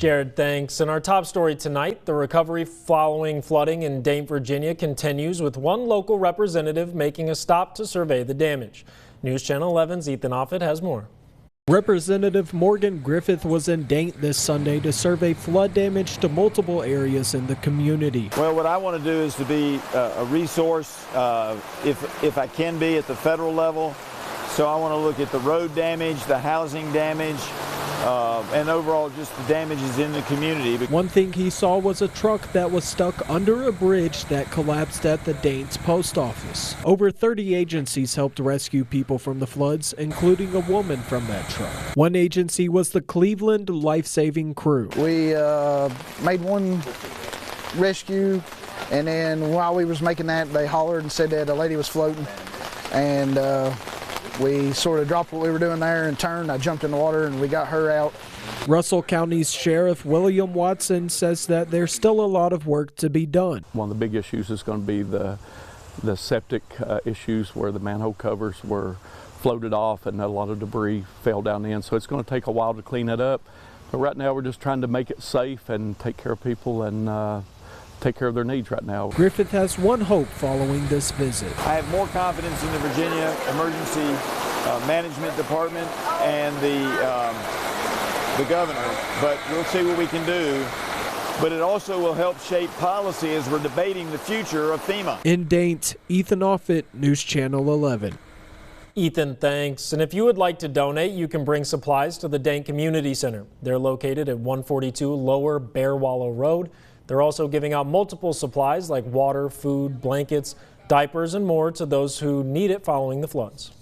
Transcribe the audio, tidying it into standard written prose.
Jared, thanks. And our top story tonight, the recovery following flooding in Dante, Virginia continues with one local representative making a stop to survey the damage. News Channel 11's Ethan Offit has more. Representative Morgan Griffith was in Dante this Sunday to survey flood damage to multiple areas in the community. Well, what I want to do is to be a resource, if I can be, at the federal level. So I want to look at the road damage, the housing damage, and overall just the damages in the community. One thing he saw was a truck that was stuck under a bridge that collapsed at the Dante post office. Over 30 agencies helped rescue people from the floods, including a woman from that truck. One agency was the Cleveland Life-Saving Crew. We made one rescue, and then while we was making that, they hollered and said that a lady was floating, and we sort of dropped what we were doing there and turned. I jumped in the water and we got her out. Russell County's Sheriff William Watson says that there's still a lot of work to be done. One of the big issues is going to be the septic issues where the manhole covers were floated off and a lot of debris fell down in. So it's going to take a while to clean it up. But right now we're just trying to make it safe and take care of people and take care of their needs right now. Griffith has one hope following this visit. I have more confidence in the Virginia Emergency Management Department and the governor, but we'll see what we can do. But it also will help shape policy as we're debating the future of FEMA. In Dante, Ethan Offit, News Channel 11. Ethan, thanks. And if you would like to donate, you can bring supplies to the Dante Community Center. They're located at 142 Lower Bear Wallow Road. They're also giving out multiple supplies like water, food, blankets, diapers, and more to those who need it following the floods.